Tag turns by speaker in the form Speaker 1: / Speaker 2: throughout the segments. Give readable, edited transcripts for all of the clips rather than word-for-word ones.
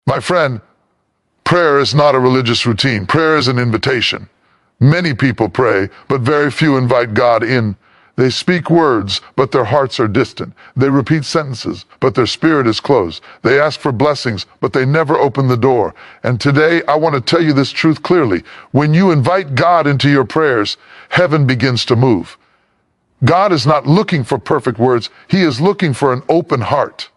Speaker 1: My friend, prayer is not a religious routine. Prayer is an invitation. Many people pray, but very few invite God in. They speak words, but their hearts are distant. They repeat sentences, but their spirit is closed. They ask for blessings, but they never open the door. And today, I want to tell you this truth clearly. When you invite God into your prayers, heaven begins to move. God is not looking for perfect words. He is looking for an open heart.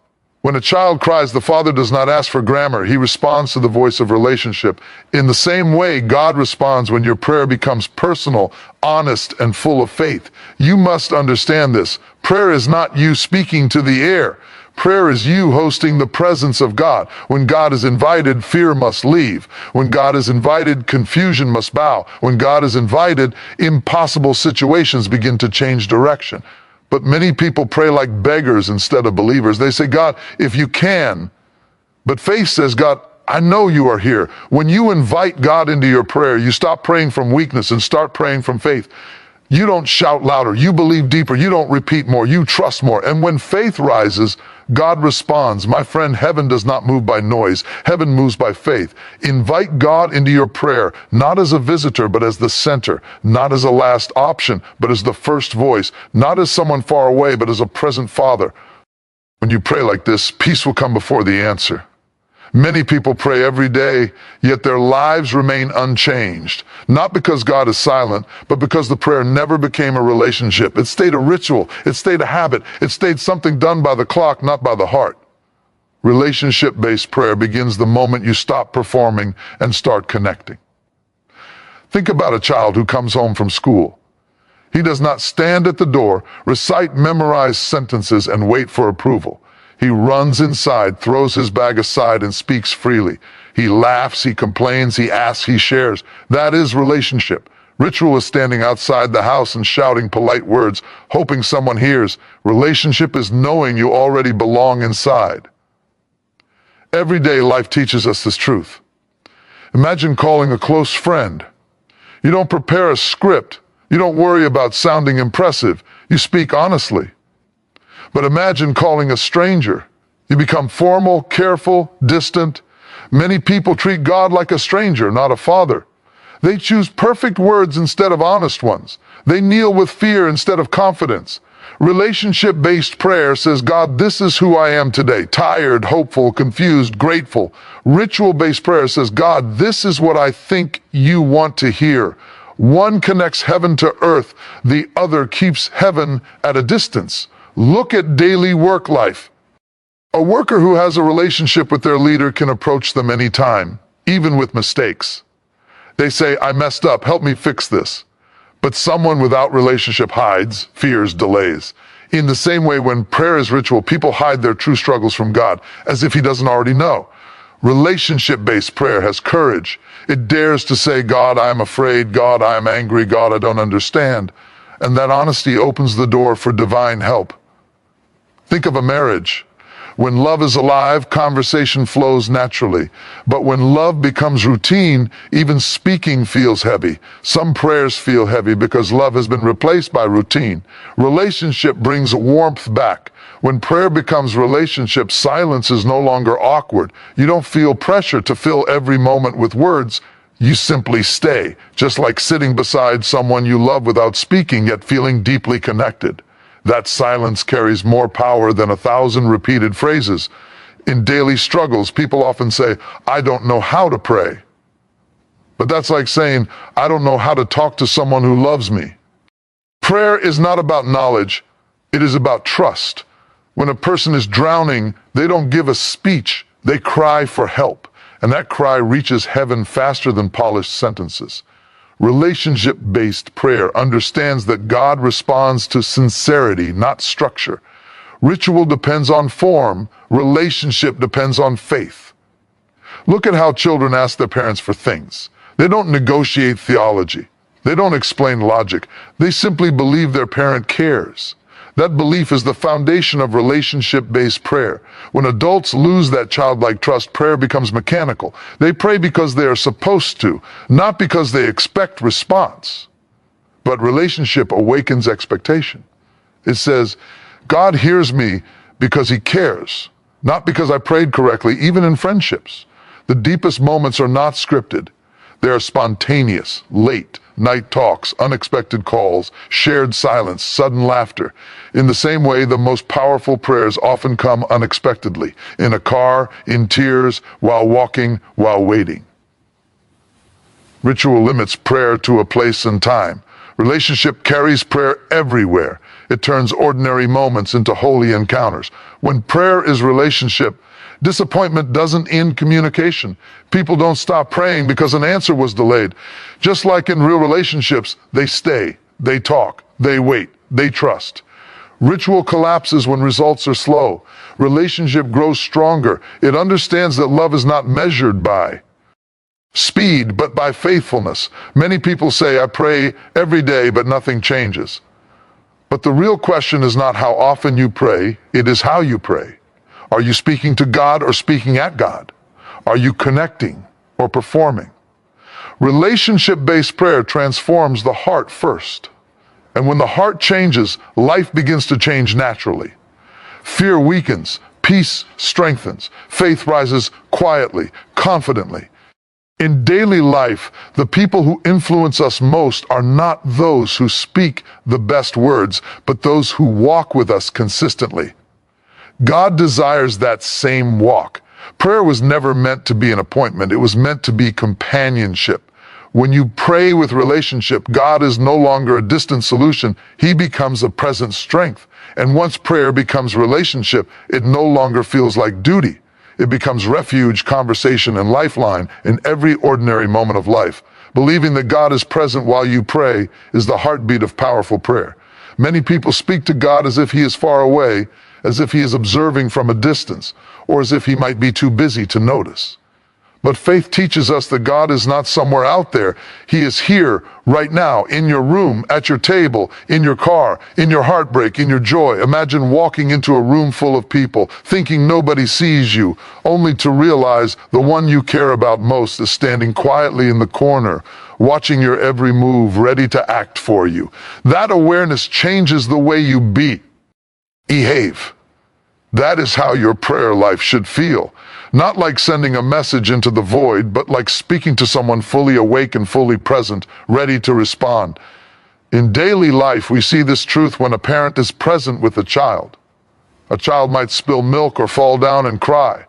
Speaker 1: When a child cries, the father does not ask for grammar. He responds to the voice of relationship. In the same way, God responds when your prayer becomes personal, honest, and full of faith. You must understand this. Prayer is not you speaking to the air. Prayer is you hosting the presence of God. When God is invited, fear must leave. When God is invited, confusion must bow. When God is invited, impossible situations begin to change direction. But many people pray like beggars instead of believers. They say, God, if you can. But faith says, God, I know you are here. When you invite God into your prayer, you stop praying from weakness and start praying from faith. You don't shout louder. You believe deeper. You don't repeat more. You trust more. And when faith rises, God responds. My friend, heaven does not move by noise. Heaven moves by faith. Invite God into your prayer, not as a visitor, but as the center, not as a last option, but as the first voice, not as someone far away, but as a present Father. When you pray like this, peace will come before the answer. Many people pray every day, yet their lives remain unchanged. Not because God is silent, but because the prayer never became a relationship. It stayed a ritual. It stayed a habit. It stayed something done by the clock, not by the heart. Relationship-based prayer begins the moment you stop performing and start connecting. Think about a child who comes home from school. He does not stand at the door, recite memorized sentences, and wait for approval. He runs inside, throws his bag aside, and speaks freely. He laughs, he complains, he asks, he shares. That is relationship. Ritual is standing outside the house and shouting polite words, hoping someone hears. Relationship is knowing you already belong inside. Everyday life teaches us this truth. Imagine calling a close friend. You don't prepare a script. You don't worry about sounding impressive. You speak honestly. But imagine calling a stranger. You become formal, careful, distant. Many people treat God like a stranger, not a father. They choose perfect words instead of honest ones. They kneel with fear instead of confidence. Relationship-based prayer says, God, this is who I am today. Tired, hopeful, confused, grateful. Ritual-based prayer says, God, this is what I think you want to hear. One connects heaven to earth. The other keeps heaven at a distance. Look at daily work life. A worker who has a relationship with their leader can approach them anytime, even with mistakes. They say, I messed up, help me fix this. But someone without relationship hides, fears, delays. In the same way, when prayer is ritual, people hide their true struggles from God, as if he doesn't already know. Relationship-based prayer has courage. It dares to say, God, I am afraid. God, I am angry. God, I don't understand. And that honesty opens the door for divine help. Think of a marriage. When love is alive, conversation flows naturally. But when love becomes routine, even speaking feels heavy. Some prayers feel heavy because love has been replaced by routine. Relationship brings warmth back. When prayer becomes relationship, silence is no longer awkward. You don't feel pressure to fill every moment with words. You simply stay, just like sitting beside someone you love without speaking, yet feeling deeply connected. That silence carries more power than 1,000 repeated phrases. In daily struggles, people often say, I don't know how to pray. But that's like saying, I don't know how to talk to someone who loves me. Prayer is not about knowledge. It is about trust. When a person is drowning, they don't give a speech. They cry for help. And that cry reaches heaven faster than polished sentences. Relationship-based prayer understands that God responds to sincerity, not structure. Ritual depends on form. Relationship depends on faith. Look at how children ask their parents for things. They don't negotiate theology. They don't explain logic. They simply believe their parent cares. That belief is the foundation of relationship-based prayer. When adults lose that childlike trust, prayer becomes mechanical. They pray because they are supposed to, not because they expect response. But relationship awakens expectation. It says, God hears me because he cares, not because I prayed correctly, even in friendships. The deepest moments are not scripted. They are spontaneous, late night talks, unexpected calls, shared silence, sudden laughter. In the same way, the most powerful prayers often come unexpectedly, in a car, in tears, while walking, while waiting. Ritual limits prayer to a place and time. Relationship carries prayer everywhere. It turns ordinary moments into holy encounters. When prayer is relationship, disappointment doesn't end communication. People don't stop praying because an answer was delayed. Just like in real relationships, they stay, they talk, they wait, they trust. Ritual collapses when results are slow. Relationship grows stronger. It understands that love is not measured by speed, but by faithfulness. Many people say, I pray every day, but nothing changes. But the real question is not how often you pray, it is how you pray. Are you speaking to God or speaking at God? Are you connecting or performing? Relationship-based prayer transforms the heart first. And when the heart changes, life begins to change naturally. Fear weakens, peace strengthens, faith rises quietly, confidently. In daily life, the people who influence us most are not those who speak the best words, but those who walk with us consistently. God desires that same walk. Prayer was never meant to be an appointment. It was meant to be companionship. When you pray with relationship, God is no longer a distant solution. He becomes a present strength. And once prayer becomes relationship, it no longer feels like duty. It becomes refuge, conversation, and lifeline in every ordinary moment of life. Believing that God is present while you pray is the heartbeat of powerful prayer. Many people speak to God as if he is far away, as if he is observing from a distance, or as if he might be too busy to notice. But faith teaches us that God is not somewhere out there. He is here, right now, in your room, at your table, in your car, in your heartbreak, in your joy. Imagine walking into a room full of people, thinking nobody sees you, only to realize the one you care about most is standing quietly in the corner, watching your every move, ready to act for you. That awareness changes the way you behave. That is how your prayer life should feel. Not like sending a message into the void, but like speaking to someone fully awake and fully present, ready to respond. In daily life, we see this truth when a parent is present with a child. A child might spill milk or fall down and cry.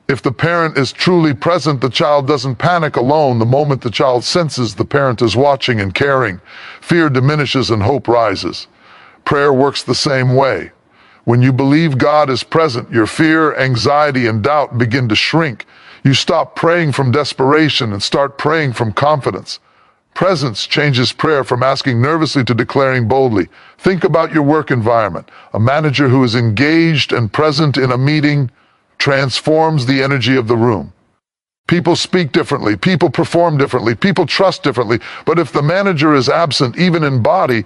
Speaker 1: If the parent is truly present, the child doesn't panic alone. The moment the child senses the parent is watching and caring, fear diminishes and hope rises. Prayer works the same way. When you believe God is present, your fear, anxiety, and doubt begin to shrink. You stop praying from desperation and start praying from confidence. Presence changes prayer from asking nervously to declaring boldly. Think about your work environment. A manager who is engaged and present in a meeting transforms the energy of the room. People speak differently, people perform differently, people trust differently, but if the manager is absent, even in body,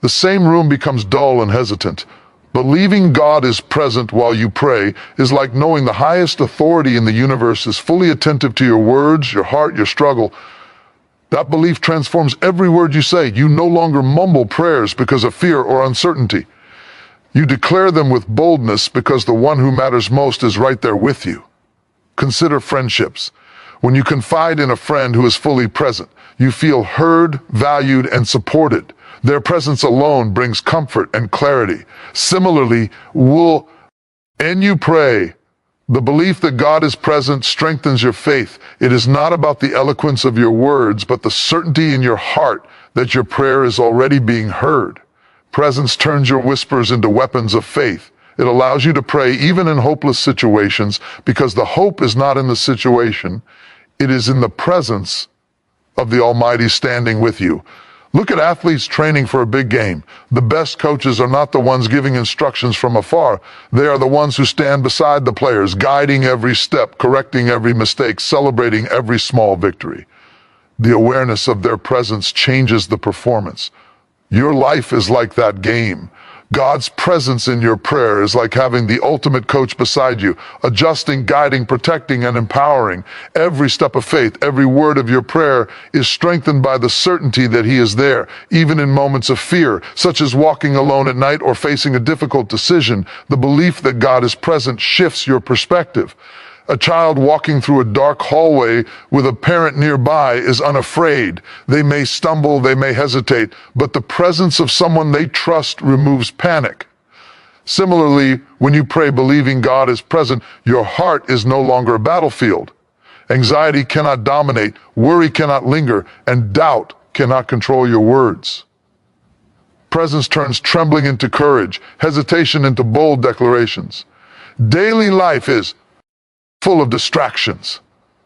Speaker 1: the same room becomes dull and hesitant. Believing God is present while you pray is like knowing the highest authority in the universe is fully attentive to your words, your heart, your struggle. That belief transforms every word you say. You no longer mumble prayers because of fear or uncertainty. You declare them with boldness because the one who matters most is right there with you. Consider friendships. When you confide in a friend who is fully present, you feel heard, valued, and supported. Their presence alone brings comfort and clarity. Similarly, when you pray, the belief that God is present strengthens your faith. It is not about the eloquence of your words, but the certainty in your heart that your prayer is already being heard. Presence turns your whispers into weapons of faith. It allows you to pray even in hopeless situations because the hope is not in the situation. It is in the presence of the Almighty standing with you. Look at athletes training for a big game. The best coaches are not the ones giving instructions from afar. They are the ones who stand beside the players, guiding every step, correcting every mistake, celebrating every small victory. The awareness of their presence changes the performance. Your life is like that game. God's presence in your prayer is like having the ultimate coach beside you, adjusting, guiding, protecting, and empowering. Every step of faith, every word of your prayer is strengthened by the certainty that He is there, even in moments of fear, such as walking alone at night or facing a difficult decision. The belief that God is present shifts your perspective. A child walking through a dark hallway with a parent nearby is unafraid. They may stumble, they may hesitate, but the presence of someone they trust removes panic. Similarly, when you pray believing God is present, your heart is no longer a battlefield. Anxiety cannot dominate, worry cannot linger, and doubt cannot control your words. Presence turns trembling into courage, hesitation into bold declarations. Daily life is full of distractions.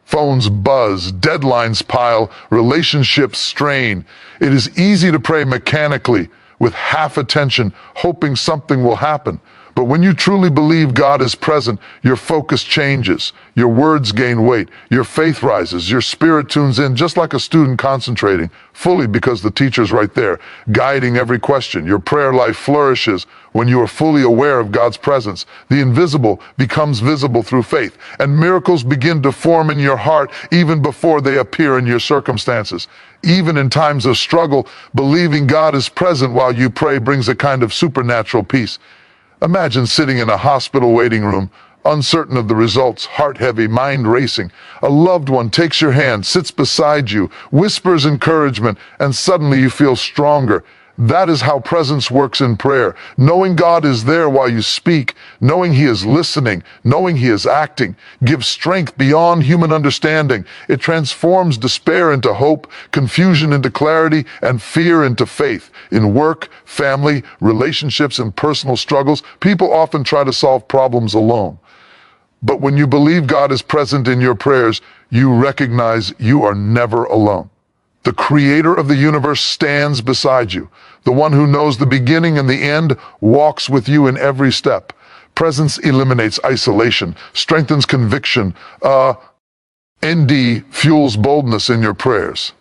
Speaker 1: Phones buzz, deadlines pile, relationships strain. It is easy to pray mechanically, with half attention, hoping something will happen. But when you truly believe God is present, your focus changes, your words gain weight, your faith rises, your spirit tunes in just like a student concentrating, fully because the teacher's right there, guiding every question. Your prayer life flourishes when you are fully aware of God's presence. The invisible becomes visible through faith, and miracles begin to form in your heart even before they appear in your circumstances. Even in times of struggle, believing God is present while you pray brings a kind of supernatural peace. Imagine sitting in a hospital waiting room, uncertain of the results, heart heavy, mind racing. A loved one takes your hand, sits beside you, whispers encouragement, and suddenly you feel stronger. That is how presence works in prayer. Knowing God is there while you speak, knowing He is listening, knowing He is acting, gives strength beyond human understanding. It transforms despair into hope, confusion into clarity, and fear into faith. In work, family, relationships, and personal struggles, people often try to solve problems alone. But when you believe God is present in your prayers, you recognize you are never alone. The Creator of the universe stands beside you. The one who knows the beginning and the end walks with you in every step. Presence eliminates isolation, strengthens conviction. ND fuels boldness in your prayers.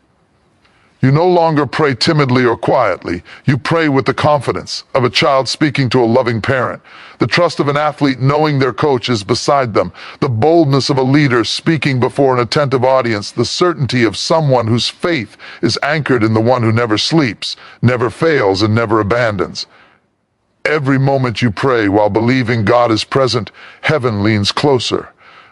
Speaker 1: You no longer pray timidly or quietly. You pray with the confidence of a child speaking to a loving parent, the trust of an athlete knowing their coach is beside them, the boldness of a leader speaking before an attentive audience, the certainty of someone whose faith is anchored in the one who never sleeps, never fails, and never abandons. Every moment you pray while believing God is present, heaven leans closer.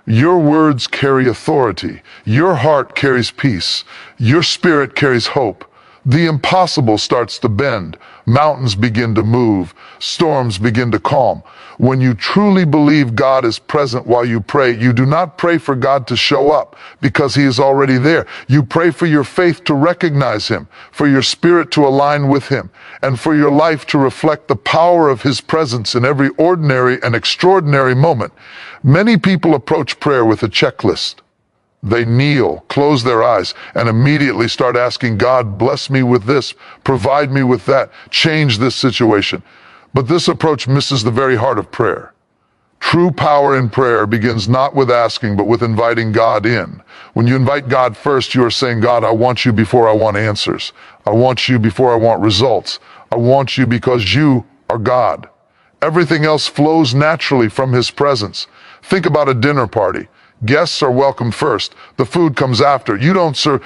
Speaker 1: Your words carry authority. Your heart carries peace. Your spirit carries hope. The impossible starts to bend. Mountains begin to move. Storms begin to calm. When you truly believe God is present while you pray, you do not pray for God to show up because He is already there. You pray for your faith to recognize Him, for your spirit to align with Him, and for your life to reflect the power of His presence in every ordinary and extraordinary moment. Many people approach prayer with a checklist. They kneel, close their eyes, and immediately start asking God, bless me with this, provide me with that, change this situation. But this approach misses the very heart of prayer. True power in prayer begins not with asking, but with inviting God in. When you invite God first, you are saying, God, I want you before I want answers. I want you before I want results. I want you because you are God. Everything else flows naturally from His presence. Think about a dinner party. Guests are welcomed first. The food comes after. You don't serve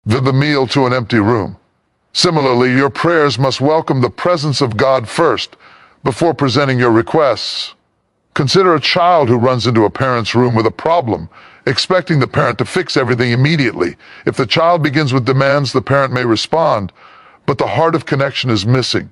Speaker 1: the meal to an empty room. Similarly, your prayers must welcome the presence of God first before presenting your requests. Consider a child who runs into a parent's room with a problem, expecting the parent to fix everything immediately. If the child begins with demands, the parent may respond, but the heart of connection is missing.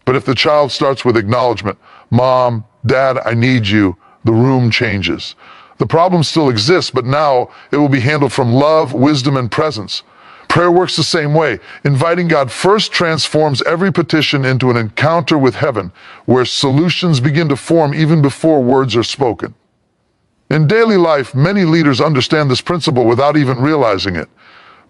Speaker 1: But if the child starts with acknowledgement, Mom, Dad, I need you, the room changes. The problem still exists, but now it will be handled from love, wisdom, and presence. Prayer works the same way. Inviting God first transforms every petition into an encounter with heaven, where solutions begin to form even before words are spoken. In daily life, many leaders understand this principle without even realizing it.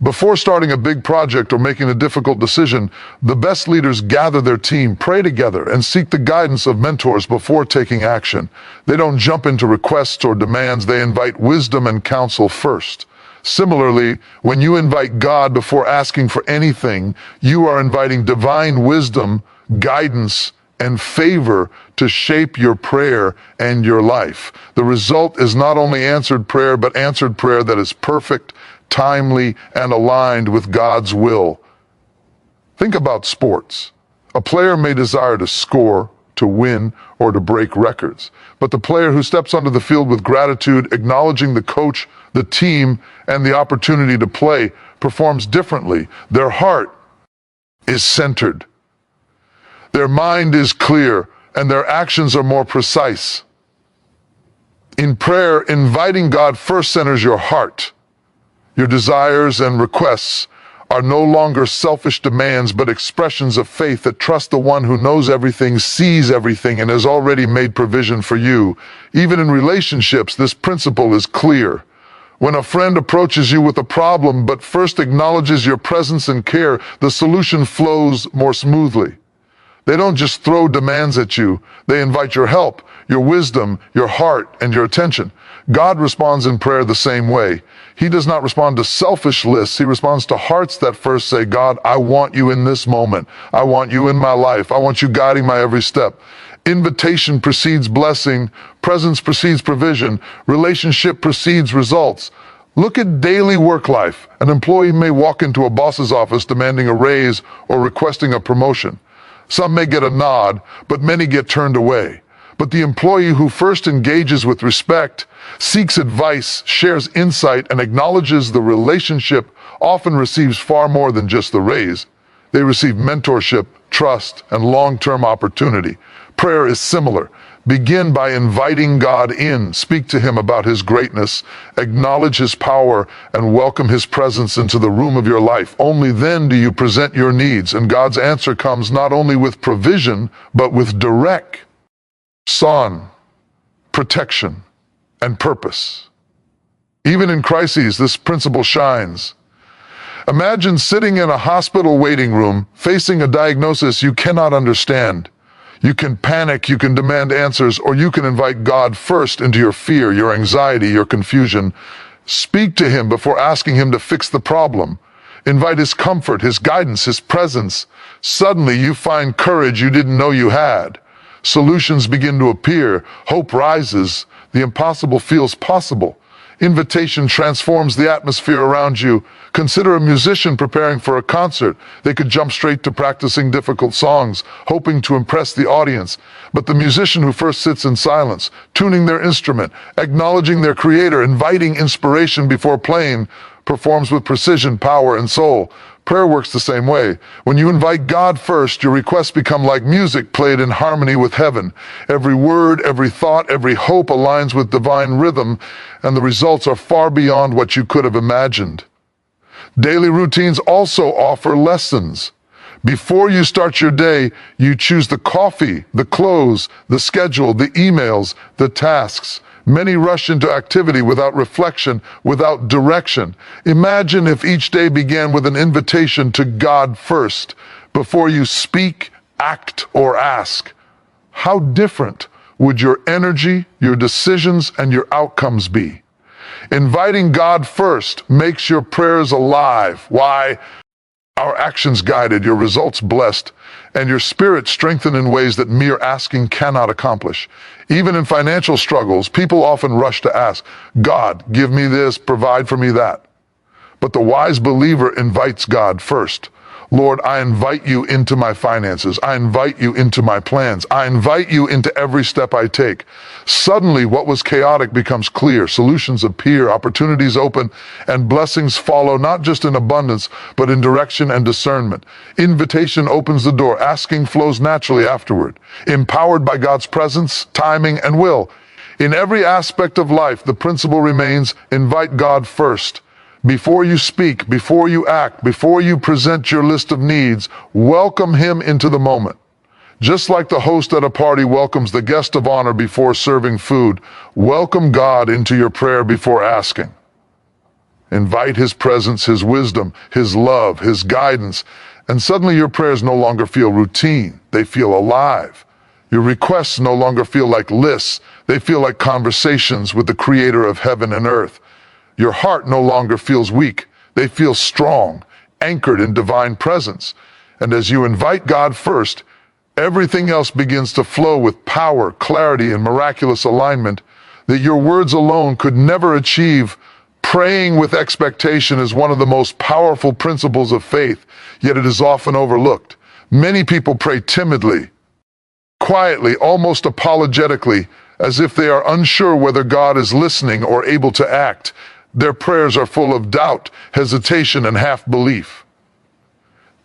Speaker 1: Before starting a big project or making a difficult decision, the best leaders gather their team, pray together, and seek the guidance of mentors before taking action. They don't jump into requests or demands, they invite wisdom and counsel first. Similarly, when you invite God before asking for anything, you are inviting divine wisdom, guidance, and favor to shape your prayer and your life. The result is not only answered prayer, but answered prayer that is perfect, timely, and aligned with God's will. Think about sports. A player may desire to score, to win or to break records. But the player who steps onto the field with gratitude, acknowledging the coach, the team, and the opportunity to play, performs differently. Their heart is centered. Their mind is clear, and their actions are more precise. In prayer, inviting God first centers your heart. Your desires and requests are no longer selfish demands, but expressions of faith that trust the one who knows everything, sees everything, and has already made provision for you. Even in relationships, this principle is clear. When a friend approaches you with a problem, but first acknowledges your presence and care, the solution flows more smoothly. They don't just throw demands at you. They invite your help, your wisdom, your heart, and your attention. God responds in prayer the same way. He does not respond to selfish lists. He responds to hearts that first say, God, I want you in this moment. I want you in my life. I want you guiding my every step. Invitation precedes blessing. Presence precedes provision. Relationship precedes results. Look at daily work life. An employee may walk into a boss's office demanding a raise or requesting a promotion. Some may get a nod, but many get turned away. But the employee who first engages with respect, seeks advice, shares insight, and acknowledges the relationship often receives far more than just the raise. They receive mentorship, trust, and long-term opportunity. Prayer is similar. Begin by inviting God in. Speak to him about his greatness, acknowledge his power, and welcome his presence into the room of your life. Only then do you present your needs, and God's answer comes not only with provision, but with direct protection, and purpose. Even in crises, this principle shines. Imagine sitting in a hospital waiting room, facing a diagnosis you cannot understand. You can panic, you can demand answers, or you can invite God first into your fear, your anxiety, your confusion. Speak to him before asking him to fix the problem. Invite his comfort, his guidance, his presence. Suddenly you find courage you didn't know you had. Solutions begin to appear. Hope rises. The impossible feels possible. Invitation transforms the atmosphere around you. Consider a musician preparing for a concert. They could jump straight to practicing difficult songs, hoping to impress the audience. But the musician who first sits in silence, tuning their instrument, acknowledging their creator, inviting inspiration before playing, performs with precision, power, and soul. Prayer works the same way. When you invite God first, your requests become like music played in harmony with heaven. Every word, every thought, every hope aligns with divine rhythm, and the results are far beyond what you could have imagined. Daily routines also offer lessons. Before you start your day, you choose the coffee, the clothes, the schedule, the emails, the tasks. Many rush into activity without reflection, without direction. Imagine if each day began with an invitation to God first, before you speak, act, or ask. How different would your energy, your decisions, and your outcomes be? Inviting God first makes your prayers alive. Why? Our actions guided, your results blessed, and your spirit strengthened in ways that mere asking cannot accomplish. Even in financial struggles, people often rush to ask, God, give me this, provide for me that. But the wise believer invites God first. Lord, I invite you into my finances. I invite you into my plans. I invite you into every step I take. Suddenly, what was chaotic becomes clear. Solutions appear, opportunities open, and blessings follow, not just in abundance, but in direction and discernment. Invitation opens the door. Asking flows naturally afterward. Empowered by God's presence, timing, and will. In every aspect of life, the principle remains, invite God first. Before you speak, before you act, before you present your list of needs, welcome him into the moment. Just like the host at a party welcomes the guest of honor before serving food, welcome God into your prayer before asking. Invite his presence, his wisdom, his love, his guidance, and suddenly your prayers no longer feel routine. They feel alive. Your requests no longer feel like lists. They feel like conversations with the creator of heaven and earth. Your heart no longer feels weak. They feel strong, anchored in divine presence. And as you invite God first, everything else begins to flow with power, clarity, and miraculous alignment that your words alone could never achieve. Praying with expectation is one of the most powerful principles of faith, yet it is often overlooked. Many people pray timidly, quietly, almost apologetically, as if they are unsure whether God is listening or able to act. Their prayers are full of doubt, hesitation, and half-belief.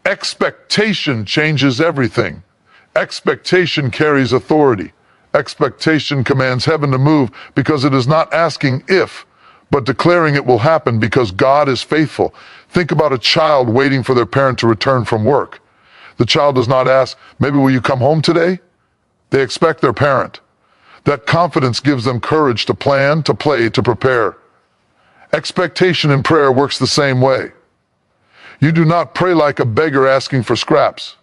Speaker 1: Expectation changes everything. Expectation carries authority. Expectation commands heaven to move because it is not asking if, but declaring it will happen because God is faithful. Think about a child waiting for their parent to return from work. The child does not ask, maybe will you come home today? They expect their parent. That confidence gives them courage to plan, to play, to prepare. Expectation in prayer works the same way. You do not pray like a beggar asking for scraps.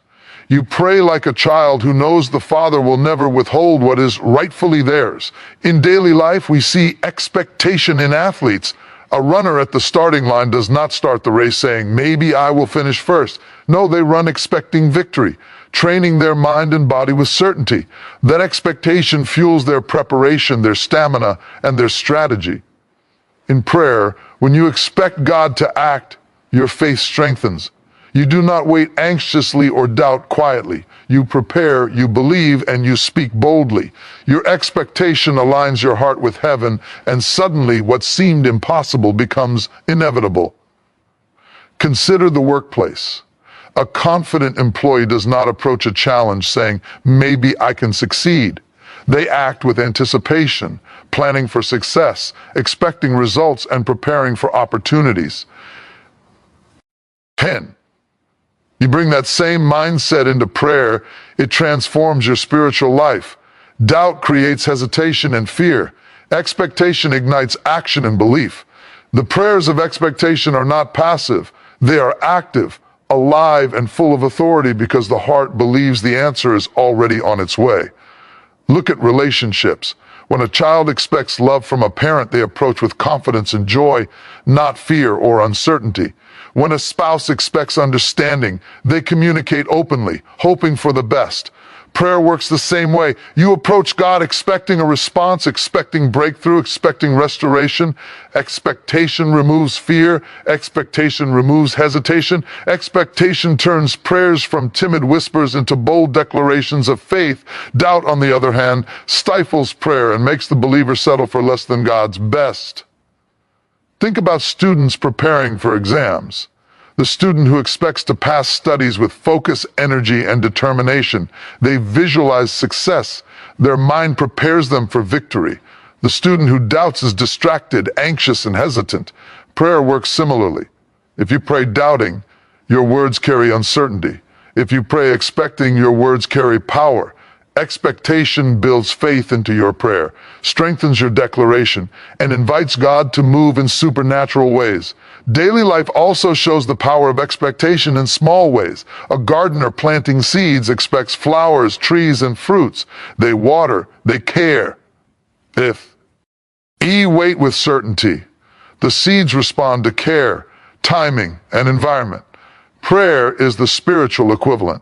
Speaker 1: You pray like a child who knows the Father will never withhold what is rightfully theirs. In daily life, we see expectation in athletes. A runner at the starting line does not start the race saying, maybe I will finish first. No, they run expecting victory, training their mind and body with certainty. That expectation fuels their preparation, their stamina, and their strategy. In prayer, when you expect God to act, your faith strengthens. You do not wait anxiously or doubt quietly. You prepare, you believe, and you speak boldly. Your expectation aligns your heart with heaven, and suddenly what seemed impossible becomes inevitable. Consider the workplace. A confident employee does not approach a challenge saying, maybe I can succeed. They act with anticipation, planning for success, expecting results, and preparing for opportunities. 10. You bring that same mindset into prayer, it transforms your spiritual life. Doubt creates hesitation and fear. Expectation ignites action and belief. The prayers of expectation are not passive. They are active, alive, and full of authority because the heart believes the answer is already on its way. Look at relationships. When a child expects love from a parent, they approach with confidence and joy, not fear or uncertainty. When a spouse expects understanding, they communicate openly, hoping for the best. Prayer works the same way. You approach God expecting a response, expecting breakthrough, expecting restoration. Expectation removes fear. Expectation removes hesitation. Expectation turns prayers from timid whispers into bold declarations of faith. Doubt, on the other hand, stifles prayer and makes the believer settle for less than God's best. Think about students preparing for exams. The student who expects to pass studies with focus, energy, and determination. They visualize success. Their mind prepares them for victory. The student who doubts is distracted, anxious, and hesitant. Prayer works similarly. If you pray doubting, your words carry uncertainty. If you pray expecting, your words carry power. Expectation builds faith into your prayer, strengthens your declaration, and invites God to move in supernatural ways. Daily life also shows the power of expectation in small ways. A gardener planting seeds expects flowers, trees, and fruits. They water, they care. Wait with certainty. The seeds respond to care, timing, and environment. Prayer is the spiritual equivalent.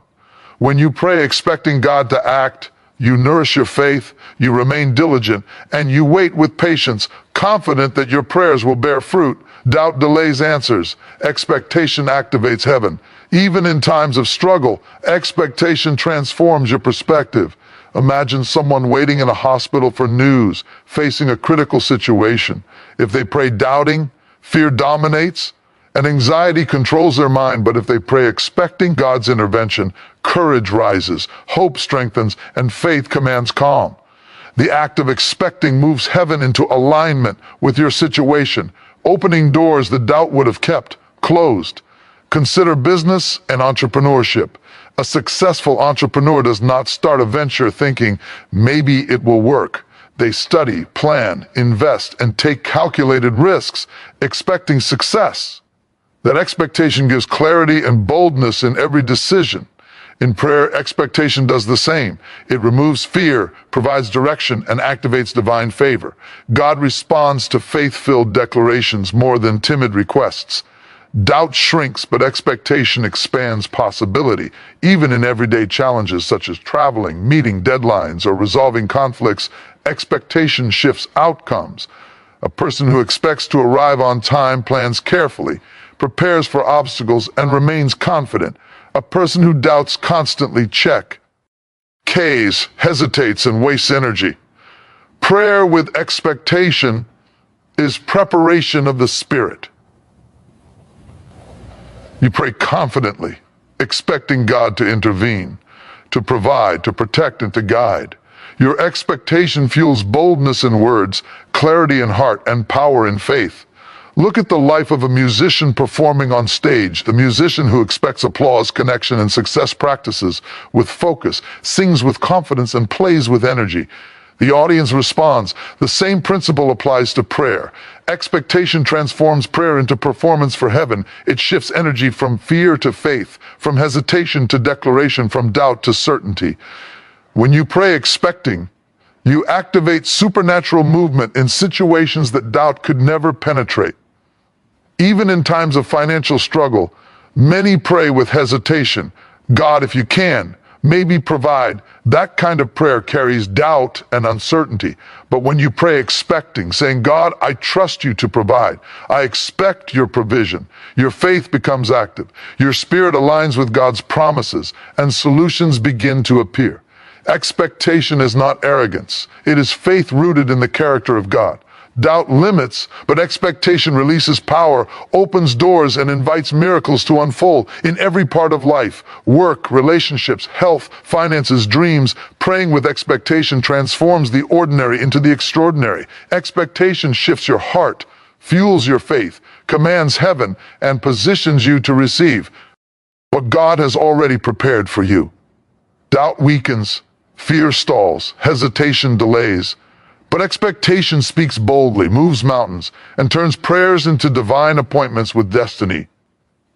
Speaker 1: When you pray expecting God to act, you nourish your faith, you remain diligent, and you wait with patience, confident that your prayers will bear fruit. Doubt delays answers. Expectation activates heaven. Even in times of struggle, expectation transforms your perspective. Imagine someone waiting in a hospital for news, facing a critical situation. If they pray doubting, fear dominates, and anxiety controls their mind, but if they pray expecting God's intervention, courage rises, hope strengthens, and faith commands calm. The act of expecting moves heaven into alignment with your situation, opening doors that doubt would have kept closed. Consider business and entrepreneurship. A successful entrepreneur does not start a venture thinking, maybe it will work. They study, plan, invest, and take calculated risks, expecting success. That expectation gives clarity and boldness in every decision. In prayer, expectation does the same. It removes fear, provides direction, and activates divine favor. God responds to faith-filled declarations more than timid requests. Doubt shrinks, but expectation expands possibility. Even in everyday challenges such as traveling, meeting deadlines, or resolving conflicts, expectation shifts outcomes. A person who expects to arrive on time plans carefully, prepares for obstacles, and remains confident. A person who doubts constantly checks decays, hesitates, and wastes energy. Prayer with expectation is preparation of the Spirit. You pray confidently, expecting God to intervene, to provide, to protect, and to guide. Your expectation fuels boldness in words, clarity in heart, and power in faith. Look at the life of a musician performing on stage. The musician who expects applause, connection, and success practices with focus, sings with confidence, and plays with energy. The audience responds. The same principle applies to prayer. Expectation transforms prayer into performance for heaven. It shifts energy from fear to faith, from hesitation to declaration, from doubt to certainty. When you pray expecting, you activate supernatural movement in situations that doubt could never penetrate. Even in times of financial struggle, many pray with hesitation. God, if you can, maybe provide. That kind of prayer carries doubt and uncertainty. But when you pray expecting, saying, God, I trust you to provide. I expect your provision. Your faith becomes active. Your spirit aligns with God's promises, and solutions begin to appear. Expectation is not arrogance. It is faith rooted in the character of God. Doubt limits, but expectation releases power, opens doors, and invites miracles to unfold in every part of life. Work, relationships, health, finances, dreams. Praying with expectation transforms the ordinary into the extraordinary. Expectation shifts your heart, fuels your faith, commands heaven, and positions you to receive what God has already prepared for you. Doubt weakens, fear stalls, hesitation delays. But expectation speaks boldly, moves mountains, and turns prayers into divine appointments with destiny.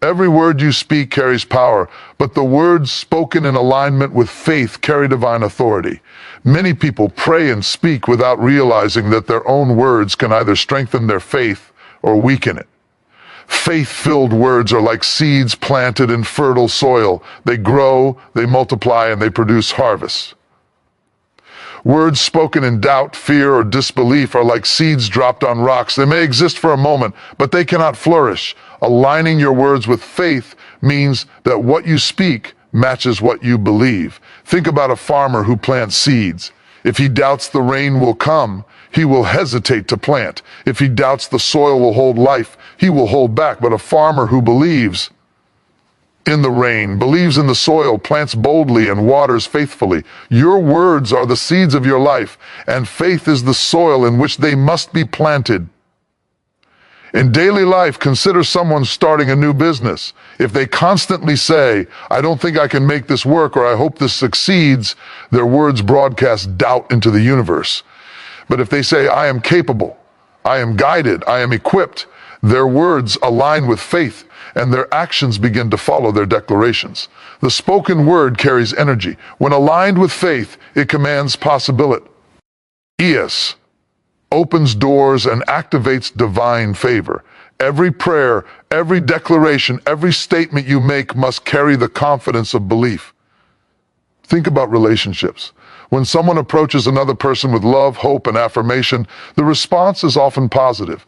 Speaker 1: Every word you speak carries power, but the words spoken in alignment with faith carry divine authority. Many people pray and speak without realizing that their own words can either strengthen their faith or weaken it. Faith-filled words are like seeds planted in fertile soil. They grow, they multiply, and they produce harvests. Words spoken in doubt, fear, or disbelief are like seeds dropped on rocks. They may exist for a moment, but they cannot flourish. Aligning your words with faith means that what you speak matches what you believe. Think about a farmer who plants seeds. If he doubts the rain will come, he will hesitate to plant. If he doubts the soil will hold life, he will hold back. But a farmer who believes in the rain, believes in the soil, plants boldly and waters faithfully. Your words are the seeds of your life, and faith is the soil in which they must be planted. In daily life, consider someone starting a new business. If they constantly say, I don't think I can make this work, or I hope this succeeds, their words broadcast doubt into the universe. But if they say, I am capable, I am guided, I am equipped, their words align with faith, and their actions begin to follow their declarations. The spoken word carries energy. When aligned with faith, it commands possibility. ES opens doors and activates divine favor. Every prayer, every declaration, every statement you make must carry the confidence of belief. Think about relationships. When someone approaches another person with love, hope, and affirmation, the response is often positive.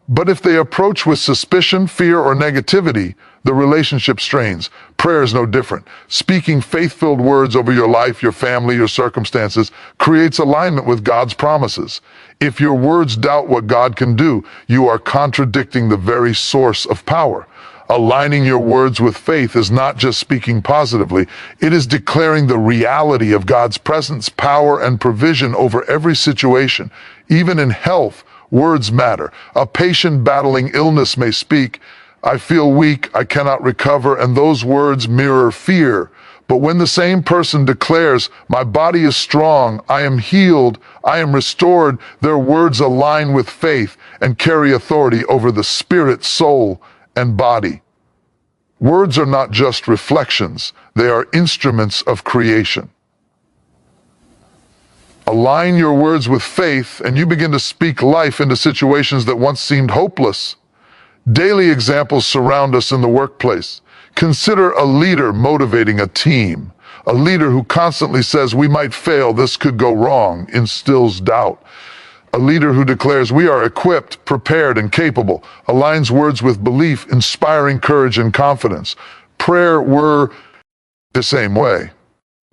Speaker 1: But if they approach with suspicion, fear, or negativity, the relationship strains. Prayer is no different. Speaking faith-filled words over your life, your family, your circumstances creates alignment with God's promises. If your words doubt what God can do, you are contradicting the very source of power. Aligning your words with faith is not just speaking positively, it is declaring the reality of God's presence, power, and provision over every situation. Even in health, words matter. A patient battling illness may speak, I feel weak, I cannot recover, and those words mirror fear. But when the same person declares, my body is strong, I am healed, I am restored, their words align with faith and carry authority over the spirit, soul, and body. Words are not just reflections, they are instruments of creation. Align your words with faith, and you begin to speak life into situations that once seemed hopeless. Daily examples surround us in the workplace. Consider a leader motivating a team. A leader who constantly says, we might fail, this could go wrong, instills doubt. A leader who declares, we are equipped, prepared, and capable, aligns words with belief, inspiring courage and confidence. Prayer were the same way.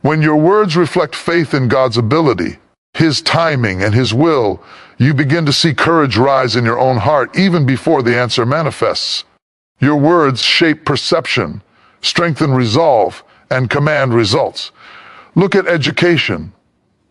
Speaker 1: When your words reflect faith in God's ability, His timing, and His will, you begin to see courage rise in your own heart even before the answer manifests. Your words shape perception, strengthen resolve, and command results. Look at education.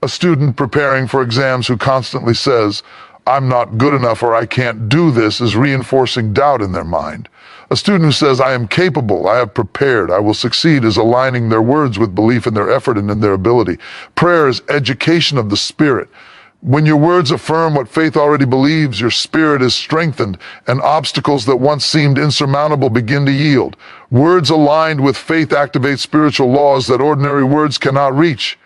Speaker 1: A student preparing for exams who constantly says, "I'm not good enough," or "I can't do this," is reinforcing doubt in their mind. A student who says, "I am capable, I have prepared, I will succeed," is aligning their words with belief in their effort and in their ability. Prayer is education of the spirit. When your words affirm what faith already believes, your spirit is strengthened, and obstacles that once seemed insurmountable begin to yield. Words aligned with faith activate spiritual laws that ordinary words cannot reach.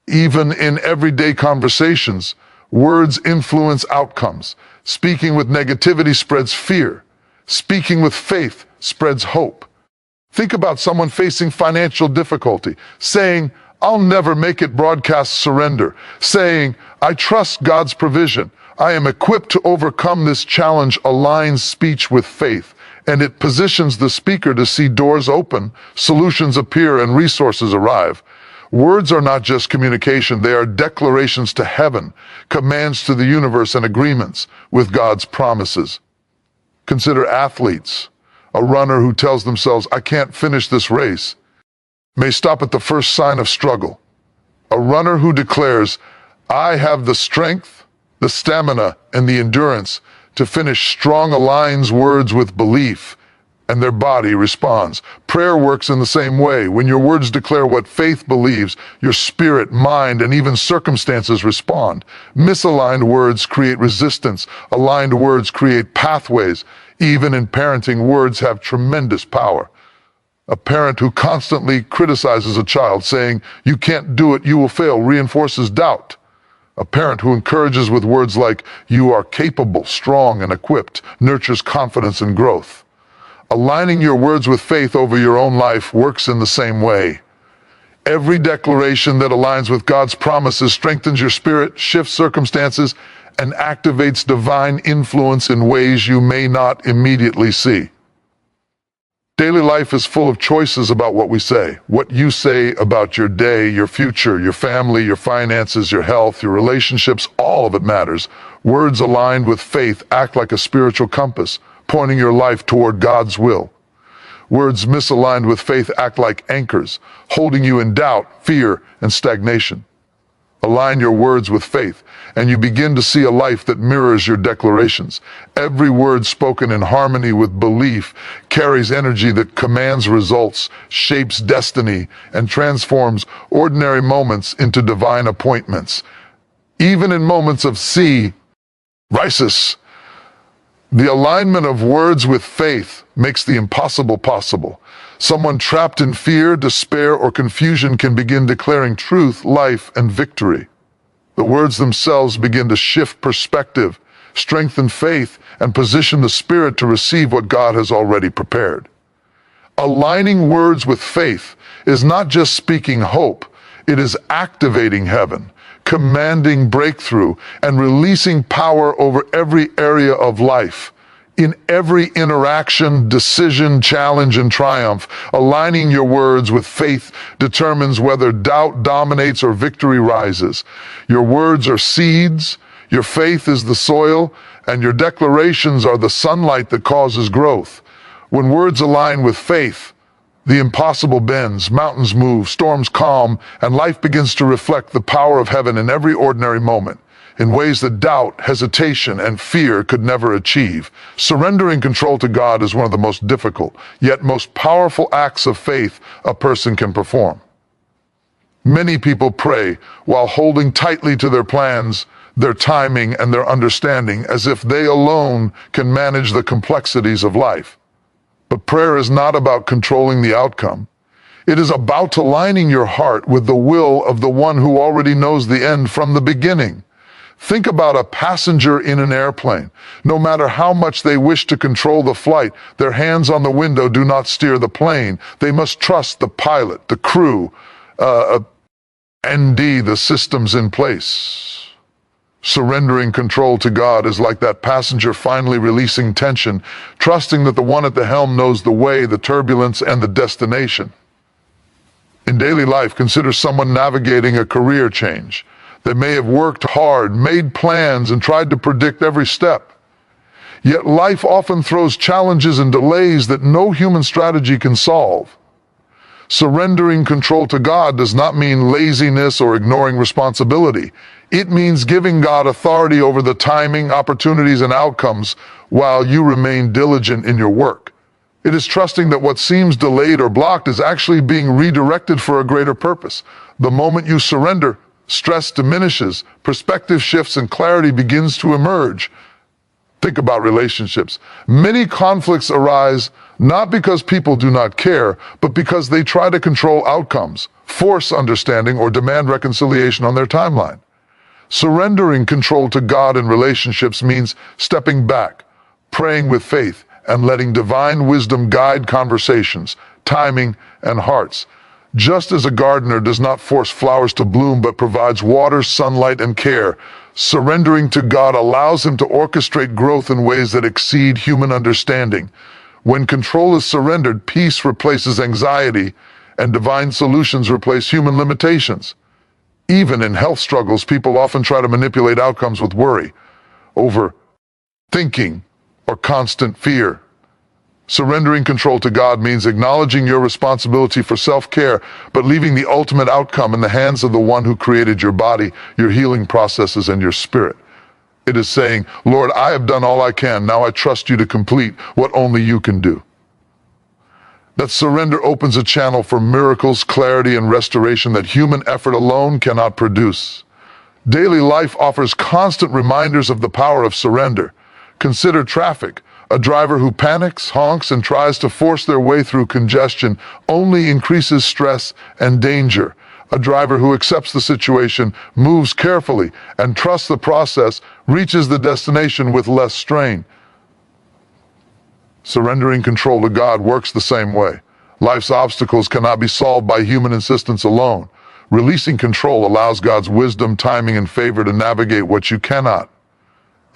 Speaker 1: Even in everyday conversations, words influence outcomes. Speaking with negativity spreads fear. Speaking with faith spreads hope. Think about someone facing financial difficulty. Saying, "I'll never make it," broadcasts surrender. Saying, "I trust God's provision. I am equipped to overcome this challenge," aligns speech with faith, and it positions the speaker to see doors open, solutions appear, and resources arrive. Words are not just communication, they are declarations to heaven, commands to the universe, and agreements with God's promises. Consider athletes. A runner who tells themselves, "I can't finish this race," may stop at the first sign of struggle. A runner who declares, "I have the strength, the stamina, and the endurance to finish strong," aligns words with belief, and their body responds. Prayer works in the same way. When your words declare what faith believes, your spirit, mind, and even circumstances respond. Misaligned words create resistance. Aligned words create pathways. Even in parenting, words have tremendous power. A parent who constantly criticizes a child, saying, "You can't do it, you will fail," reinforces doubt. A parent who encourages with words like, "You are capable, strong, and equipped," nurtures confidence and growth. Aligning your words with faith over your own life works in the same way. Every declaration that aligns with God's promises strengthens your spirit, shifts circumstances, and activates divine influence in ways you may not immediately see. Daily life is full of choices about what we say. What you say about your day, your future, your family, your finances, your health, your relationships, all of it matters. Words aligned with faith act like a spiritual compass, pointing your life toward God's will. Words misaligned with faith act like anchors, holding you in doubt, fear, and stagnation. Align your words with faith, and you begin to see a life that mirrors your declarations. Every word spoken in harmony with belief carries energy that commands results, shapes destiny, and transforms ordinary moments into divine appointments. Even in moments of crisis, the alignment of words with faith makes the impossible possible. Someone trapped in fear, despair, or confusion can begin declaring truth, life, and victory. The words themselves begin to shift perspective, strengthen faith, and position the spirit to receive what God has already prepared. Aligning words with faith is not just speaking hope, it is activating heaven, commanding breakthrough, and releasing power over every area of life. In every interaction, decision, challenge, and triumph, aligning your words with faith determines whether doubt dominates or victory rises. Your words are seeds, your faith is the soil, and your declarations are the sunlight that causes growth. When words align with faith, the impossible bends, mountains move, storms calm, and life begins to reflect the power of heaven in every ordinary moment, in ways that doubt, hesitation, and fear could never achieve. Surrendering control to God is one of the most difficult, yet most powerful acts of faith a person can perform. Many people pray while holding tightly to their plans, their timing, and their understanding, as if they alone can manage the complexities of life. But prayer is not about controlling the outcome. It is about aligning your heart with the will of the one who already knows the end from the beginning. Think about a passenger in an airplane. No matter how much they wish to control the flight, their hands on the window do not steer the plane. They must trust the pilot, the crew, the systems in place. Surrendering control to God is like that passenger finally releasing tension, trusting that the one at the helm knows the way, the turbulence, and the destination. In daily life, consider someone navigating a career change. They may have worked hard, made plans, and tried to predict every step. Yet life often throws challenges and delays that no human strategy can solve. Surrendering control to God does not mean laziness or ignoring responsibility. It means giving God authority over the timing, opportunities, and outcomes while you remain diligent in your work. It is trusting that what seems delayed or blocked is actually being redirected for a greater purpose. The moment you surrender, stress diminishes, perspective shifts, and clarity begins to emerge. Think about relationships. Many conflicts arise not because people do not care, but because they try to control outcomes, force understanding, or demand reconciliation on their timeline. Surrendering control to God in relationships means stepping back, praying with faith, and letting divine wisdom guide conversations, timing, and hearts. Just as a gardener does not force flowers to bloom but provides water, sunlight, and care, surrendering to God allows him to orchestrate growth in ways that exceed human understanding. When control is surrendered, peace replaces anxiety, and divine solutions replace human limitations. Even in health struggles, people often try to manipulate outcomes with worry, overthinking, or constant fear. Surrendering control to God means acknowledging your responsibility for self-care, but leaving the ultimate outcome in the hands of the one who created your body, your healing processes, and your spirit. It is saying, Lord, I have done all I can. Now I trust you to complete what only you can do. That surrender opens a channel for miracles, clarity, and restoration that human effort alone cannot produce. Daily life offers constant reminders of the power of surrender. Consider traffic. A driver who panics, honks, and tries to force their way through congestion only increases stress and danger. A driver who accepts the situation, moves carefully, and trusts the process reaches the destination with less strain. Surrendering control to God works the same way. Life's obstacles cannot be solved by human insistence alone. Releasing control allows God's wisdom, timing, and favor to navigate what you cannot.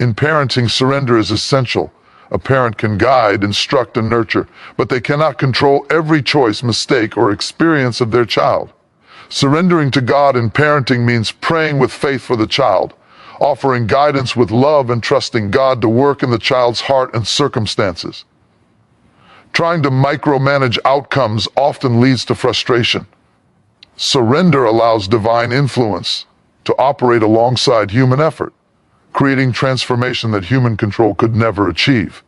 Speaker 1: In parenting, surrender is essential. A parent can guide, instruct, and nurture, but they cannot control every choice, mistake, or experience of their child. Surrendering to God in parenting means praying with faith for the child, offering guidance with love, and trusting God to work in the child's heart and circumstances. Trying to micromanage outcomes often leads to frustration. Surrender allows divine influence to operate alongside human effort, creating transformation that human control could never achieve.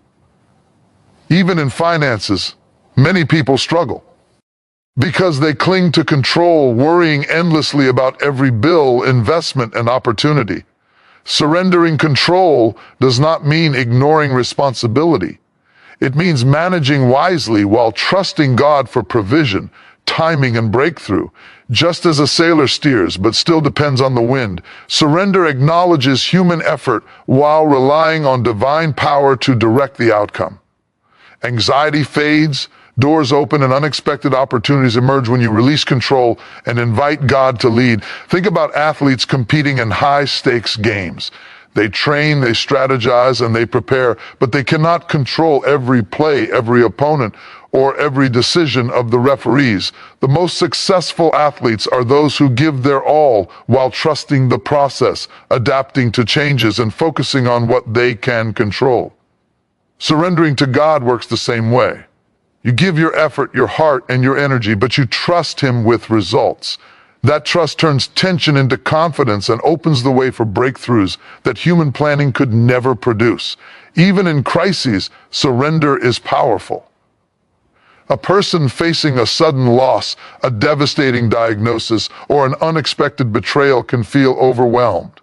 Speaker 1: Even in finances, many people struggle because they cling to control, worrying endlessly about every bill, investment, and opportunity. Surrendering control does not mean ignoring responsibility. It means managing wisely while trusting God for provision, timing, and breakthrough. Just as a sailor steers but still depends on the wind, surrender acknowledges human effort while relying on divine power to direct the outcome. Anxiety fades, doors open, and unexpected opportunities emerge when you release control and invite God to lead. Think about athletes competing in high-stakes games. They train, they strategize, and they prepare, but they cannot control every play, every opponent, or every decision of the referees. The most successful athletes are those who give their all while trusting the process, adapting to changes, and focusing on what they can control. Surrendering to God works the same way. You give your effort, your heart, and your energy, but you trust Him with results. That trust turns tension into confidence and opens the way for breakthroughs that human planning could never produce. Even in crises, surrender is powerful. A person facing a sudden loss, a devastating diagnosis, or an unexpected betrayal can feel overwhelmed.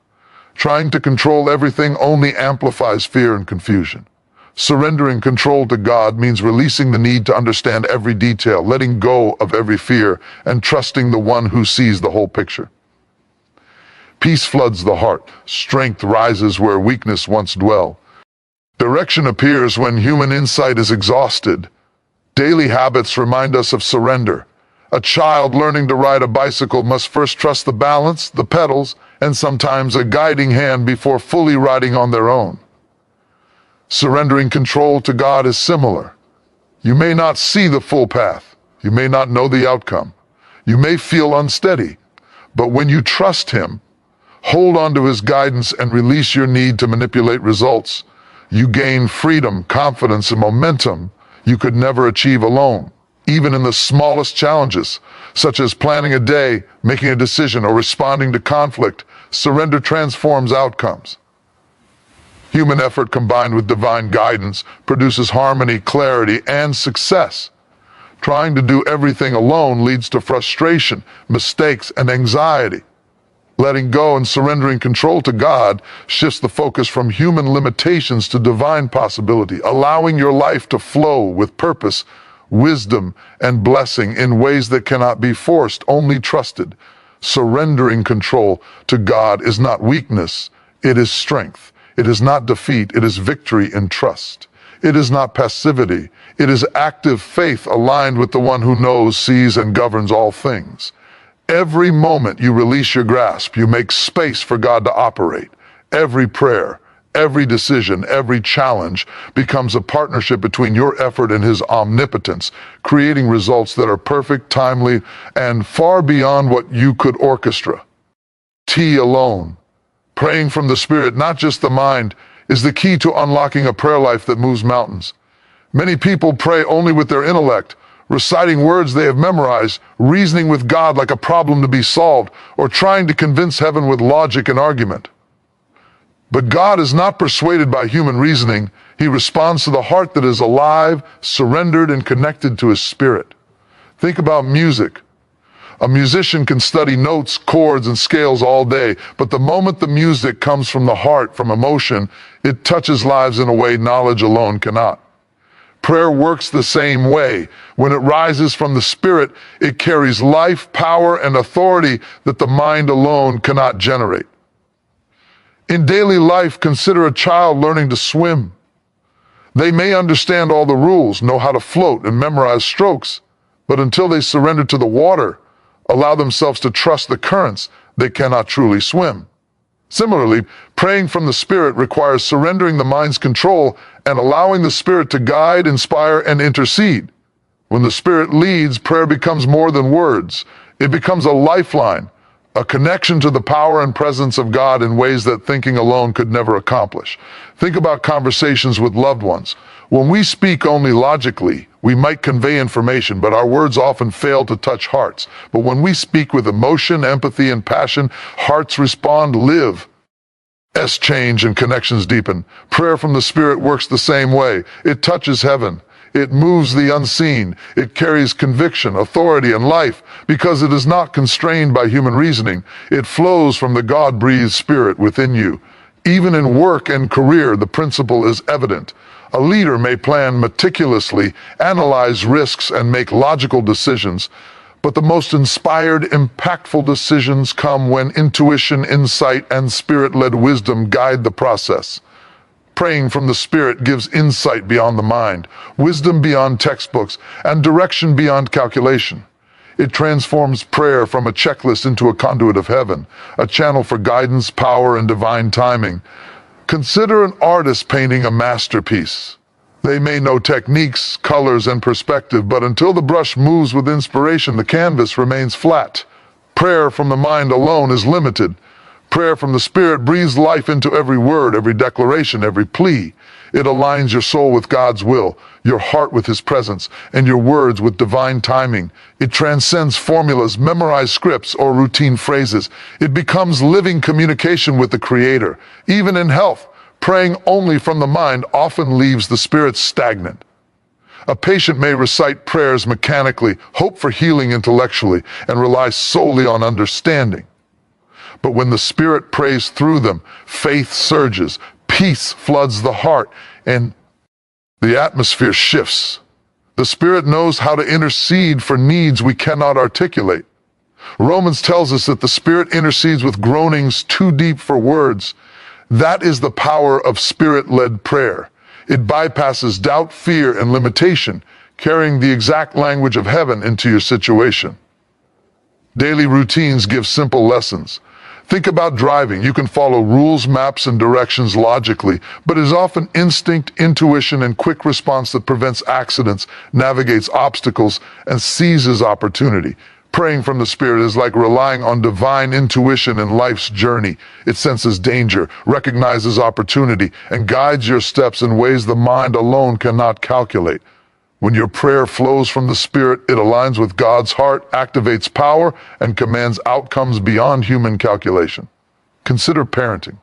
Speaker 1: Trying to control everything only amplifies fear and confusion. Surrendering control to God means releasing the need to understand every detail, letting go of every fear, and trusting the one who sees the whole picture. Peace floods the heart. Strength rises where weakness once dwelled. Direction appears when human insight is exhausted. Daily habits remind us of surrender. A child learning to ride a bicycle must first trust the balance, the pedals, and sometimes a guiding hand before fully riding on their own. Surrendering control to God is similar. You may not see the full path. You may not know the outcome. You may feel unsteady, but when you trust Him, hold on to His guidance and release your need to manipulate results, you gain freedom, confidence, and momentum you could never achieve alone. Even in the smallest challenges, such as planning a day, making a decision, or responding to conflict, surrender transforms outcomes. Human effort combined with divine guidance produces harmony, clarity, and success. Trying to do everything alone leads to frustration, mistakes, and anxiety. Letting go and surrendering control to God shifts the focus from human limitations to divine possibility, allowing your life to flow with purpose, wisdom, and blessing in ways that cannot be forced, only trusted. Surrendering control to God is not weakness, it is strength. It is not defeat, it is victory in trust. It is not passivity, it is active faith aligned with the one who knows, sees, and governs all things. Every moment you release your grasp, you make space for God to operate. Every prayer, every decision, every challenge becomes a partnership between your effort and His omnipotence, creating results that are perfect, timely, and far beyond what you could orchestra. T alone. Praying from the Spirit, not just the mind, is the key to unlocking a prayer life that moves mountains. Many people pray only with their intellect, reciting words they have memorized, reasoning with God like a problem to be solved, or trying to convince heaven with logic and argument. But God is not persuaded by human reasoning. He responds to the heart that is alive, surrendered, and connected to His Spirit. Think about music. A musician can study notes, chords, and scales all day, but the moment the music comes from the heart, from emotion, it touches lives in a way knowledge alone cannot. Prayer works the same way. When it rises from the Spirit, it carries life, power, and authority that the mind alone cannot generate. In daily life, consider a child learning to swim. They may understand all the rules, know how to float, and memorize strokes, but until they surrender to the water, allow themselves to trust the currents, they cannot truly swim. Similarly, praying from the Spirit requires surrendering the mind's control and allowing the Spirit to guide, inspire, and intercede. When the Spirit leads, prayer becomes more than words. It becomes a lifeline, a connection to the power and presence of God in ways that thinking alone could never accomplish. Think about conversations with loved ones. When we speak only logically, we might convey information, but our words often fail to touch hearts. But when we speak with emotion, empathy, and passion, hearts respond, live. Change and connections deepen. Prayer from the Spirit works the same way. It touches heaven. It moves the unseen. It carries conviction, authority, and life because it is not constrained by human reasoning. It flows from the God-breathed Spirit within you. Even in work and career, the principle is evident. A leader may plan meticulously, analyze risks, and make logical decisions, but the most inspired, impactful decisions come when intuition, insight, and Spirit-led wisdom guide the process. Praying from the Spirit gives insight beyond the mind, wisdom beyond textbooks, and direction beyond calculation. It transforms prayer from a checklist into a conduit of heaven, a channel for guidance, power, and divine timing. Consider an artist painting a masterpiece. They may know techniques, colors, and perspective, but until the brush moves with inspiration, the canvas remains flat. Prayer from the mind alone is limited. Prayer from the Spirit breathes life into every word, every declaration, every plea. It aligns your soul with God's will, your heart with His presence, and your words with divine timing. It transcends formulas, memorized scripts, or routine phrases. It becomes living communication with the Creator. Even in health, praying only from the mind often leaves the spirit stagnant. A patient may recite prayers mechanically, hope for healing intellectually, and rely solely on understanding. But when the Spirit prays through them, faith surges, peace floods the heart, and the atmosphere shifts. The Spirit knows how to intercede for needs we cannot articulate. Romans tells us that the Spirit intercedes with groanings too deep for words. That is the power of Spirit-led prayer. It bypasses doubt, fear, and limitation, carrying the exact language of heaven into your situation. Daily routines give simple lessons. Think about driving. You can follow rules, maps, and directions logically, but it is often instinct, intuition, and quick response that prevents accidents, navigates obstacles, and seizes opportunity. Praying from the Spirit is like relying on divine intuition in life's journey. It senses danger, recognizes opportunity, and guides your steps in ways the mind alone cannot calculate. When your prayer flows from the Spirit, it aligns with God's heart, activates power, and commands outcomes beyond human calculation. Consider parenting.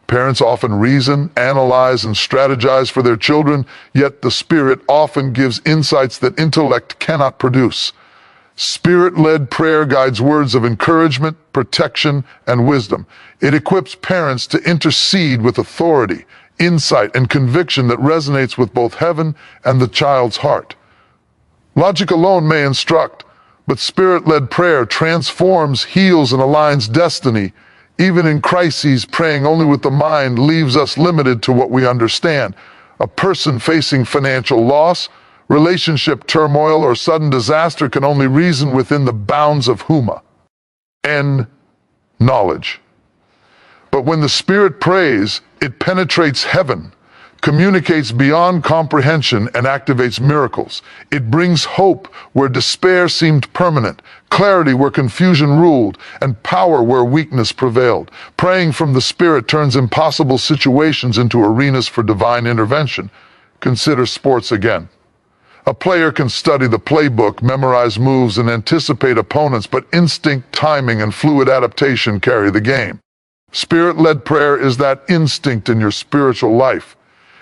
Speaker 1: Parents often reason, analyze, and strategize for their children, yet the Spirit often gives insights that intellect cannot produce. Spirit-led prayer guides words of encouragement, protection, and wisdom. It equips parents to intercede with authority, insight, and conviction that resonates with both heaven and the child's heart. Logic alone may instruct, but Spirit-led prayer transforms, heals, and aligns destiny. Even in crises, praying only with the mind leaves us limited to what we understand. A person facing financial loss, relationship turmoil, or sudden disaster can only reason within the bounds of Huma. N. Knowledge. But when the Spirit prays, it penetrates heaven, communicates beyond comprehension, and activates miracles. It brings hope where despair seemed permanent, clarity where confusion ruled, and power where weakness prevailed. Praying from the Spirit turns impossible situations into arenas for divine intervention. Consider sports again. A player can study the playbook, memorize moves, and anticipate opponents, but instinct, timing, and fluid adaptation carry the game. Spirit-led prayer is that instinct in your spiritual life.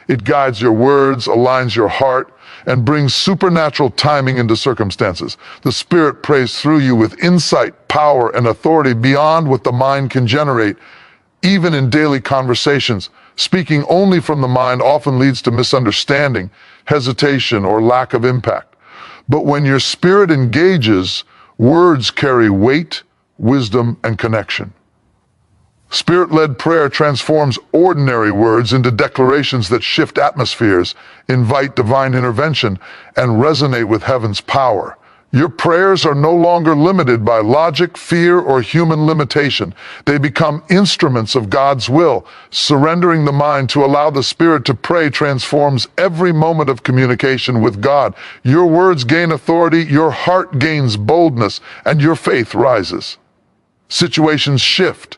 Speaker 1: It guides your words, aligns your heart, and brings supernatural timing into circumstances. The Spirit prays through you with insight, power, and authority beyond what the mind can generate. Even in daily conversations, speaking only from the mind often leads to misunderstanding, hesitation, or lack of impact. But when your spirit engages, words carry weight, wisdom, and connection. Spirit-led prayer transforms ordinary words into declarations that shift atmospheres, invite divine intervention, and resonate with heaven's power. Your prayers are no longer limited by logic, fear, or human limitation. They become instruments of God's will. Surrendering the mind to allow the Spirit to pray transforms every moment of communication with God. Your words gain authority, your heart gains boldness, and your faith rises. Situations shift,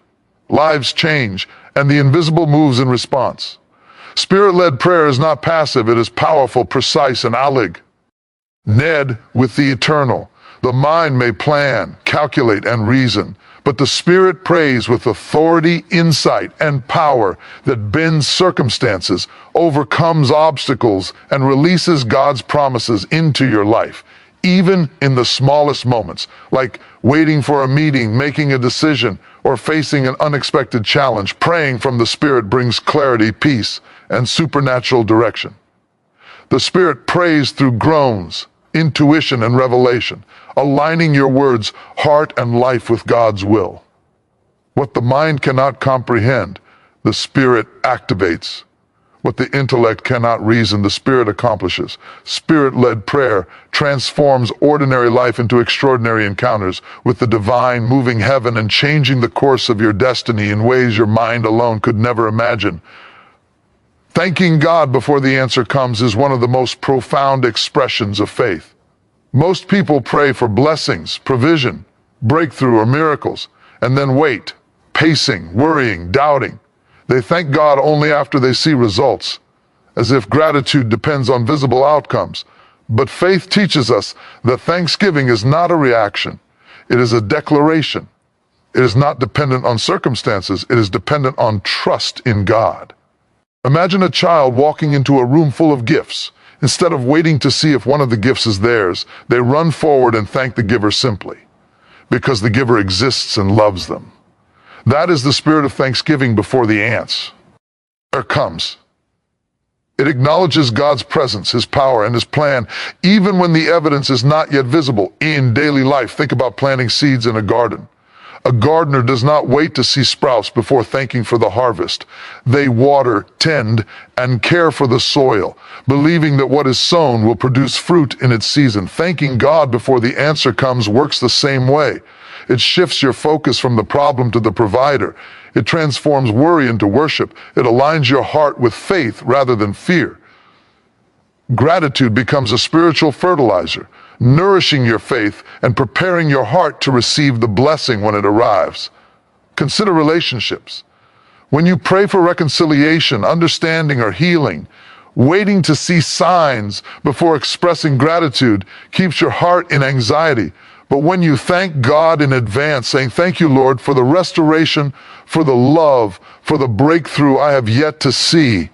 Speaker 1: lives change, and the invisible moves in response. Spirit-led prayer is not passive, it is powerful, precise, and alig. Ned with the eternal. The mind may plan, calculate, and reason, but the Spirit prays with authority, insight, and power that bends circumstances, overcomes obstacles, and releases God's promises into your life, even in the smallest moments, like waiting for a meeting, making a decision, or facing an unexpected challenge. Praying from the Spirit brings clarity, peace, and supernatural direction. The Spirit prays through groans, intuition, and revelation, aligning your words, heart, and life with God's will. What the mind cannot comprehend, the Spirit activates. What the intellect cannot reason, the Spirit accomplishes. Spirit-led prayer transforms ordinary life into extraordinary encounters with the divine, moving heaven and changing the course of your destiny in ways your mind alone could never imagine. Thanking God before the answer comes is one of the most profound expressions of faith. Most people pray for blessings, provision, breakthrough, or miracles, and then wait, pacing, worrying, doubting. They thank God only after they see results, as if gratitude depends on visible outcomes. But faith teaches us that thanksgiving is not a reaction. It is a declaration. It is not dependent on circumstances. It is dependent on trust in God. Imagine a child walking into a room full of gifts. Instead of waiting to see if one of the gifts is theirs, they run forward and thank the giver simply, because the giver exists and loves them. That is the spirit of thanksgiving before the answer comes. It acknowledges God's presence, His power, and His plan, even when the evidence is not yet visible. In daily life, think about planting seeds in a garden. A gardener does not wait to see sprouts before thanking for the harvest. They water, tend, and care for the soil, believing that what is sown will produce fruit in its season. Thanking God before the answer comes works the same way. It shifts your focus from the problem to the provider. It transforms worry into worship. It aligns your heart with faith rather than fear. Gratitude becomes a spiritual fertilizer, nourishing your faith and preparing your heart to receive the blessing when it arrives. Consider relationships. When you pray for reconciliation, understanding, or healing, waiting to see signs before expressing gratitude keeps your heart in anxiety. But when you thank God in advance, saying, "Thank you, Lord, for the restoration, for the love, for the breakthrough I have yet to see,"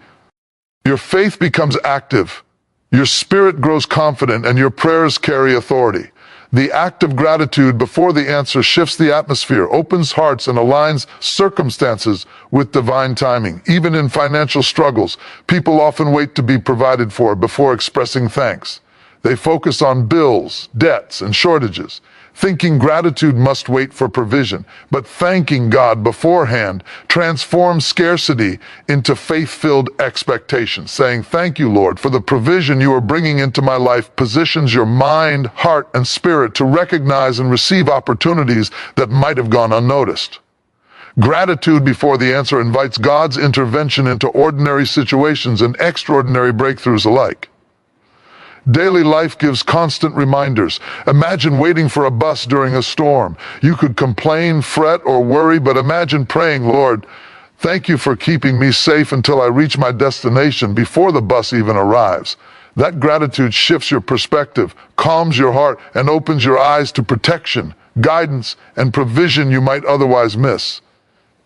Speaker 1: your faith becomes active, your spirit grows confident, and your prayers carry authority. The act of gratitude before the answer shifts the atmosphere, opens hearts, and aligns circumstances with divine timing. Even in financial struggles, people often wait to be provided for before expressing thanks. They focus on bills, debts, and shortages, thinking gratitude must wait for provision. But thanking God beforehand transforms scarcity into faith-filled expectation. Saying, "Thank you, Lord, for the provision you are bringing into my life," positions your mind, heart, and spirit to recognize and receive opportunities that might have gone unnoticed. Gratitude before the answer invites God's intervention into ordinary situations and extraordinary breakthroughs alike. Daily life gives constant reminders. Imagine waiting for a bus during a storm. You could complain, fret, or worry, but imagine praying, "Lord, thank you for keeping me safe until I reach my destination before the bus even arrives." That gratitude shifts your perspective, calms your heart, and opens your eyes to protection, guidance, and provision you might otherwise miss.